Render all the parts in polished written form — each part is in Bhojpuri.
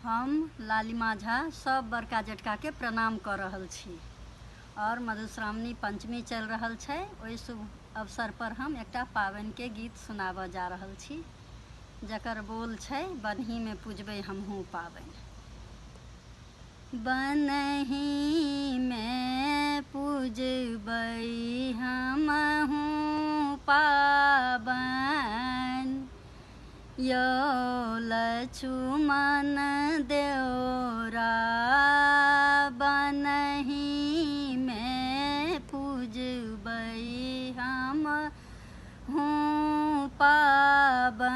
हम लालिमा झा सब बड़का जेठका के प्रणाम कर रहल छी और मधुश्रावणी पंचमी चल रहल छै। ओहि शुभ अवसर पर हम एकटा पावनि के गीत सुनाबऽ जा रहल छी जकर बोल छै बनहि में पूजबै हमहूँ पावनि। बनहि में पूजबै हमहूँ पावनि, यो लछुमन देओरा बनहि में पूजबै हमहूँ पावनि,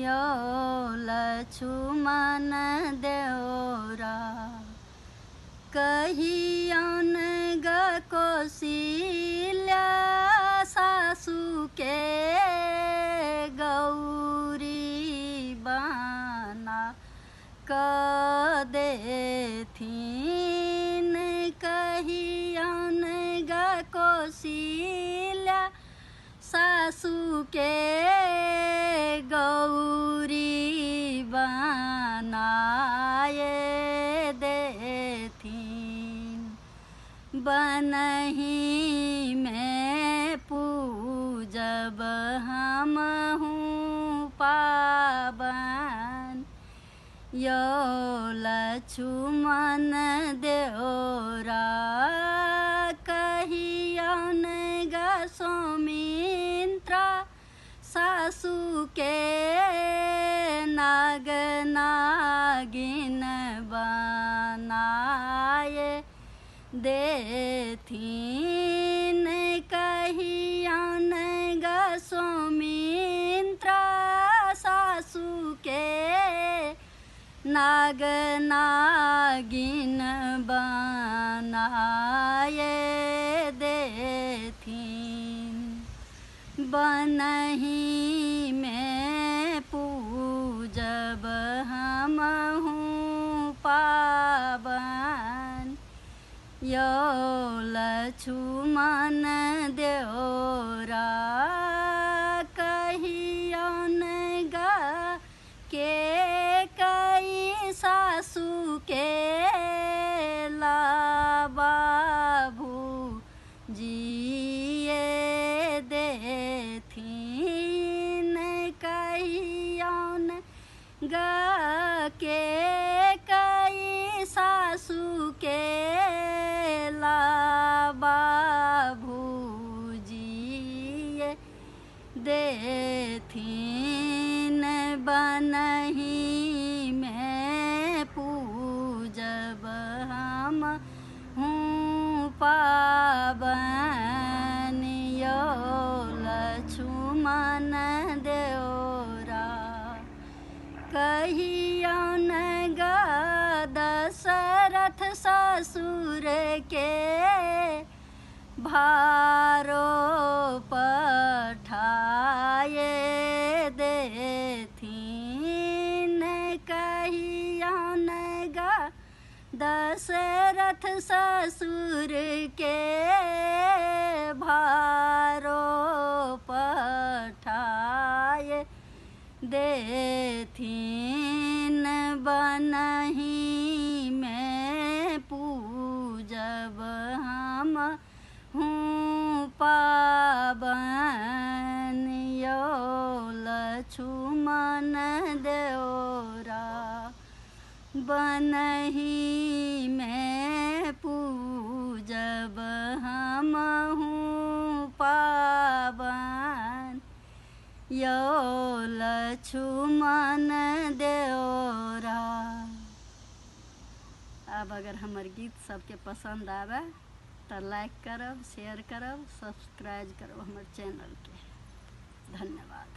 यो लछुमन देओरा। कहियौन ग कौशल्या सासु के गौरी बना क देथिन, कहियौन ग कौशल्या सासु के गौरी बनाए देथिन। बनहि में पूजब हमहूँ पावनि, यो लछुमन देओरा। कहियौन ग सौमित्रा सासु के नाग नागिन बनाए देथिन, कहियौन ग सौमित्रा सासु के नाग नागिन बनाए देथिन। बनहि में पूजब हमहूँ पावनि, यो लछुमन देओरा। कहियौन ग के कई सासु के लाबा भुजिए देथिन, कहियौन ग के कई सासु के लाबा भुजिए देथिन। बनहि में पूजब हमहूँ पावनि, यो लछुमन देओरा। कहियौन ग दशरथ ससुर के भारो पठाए देथिन, कहियौन ग दशरथ ससुर के भारो पठाए देथिन। बनहि में पूजब हमहूँ पावनि, यो लछुमन देओरा। बनहि में पूजब हमहूँ पावनि, यो लछुमन देओरा। अब अगर हमर गीत सबके पसंद आवे तो लाइक करब, शेयर करब, सब्सक्राइब करब हमर चैनल के। धन्यवाद।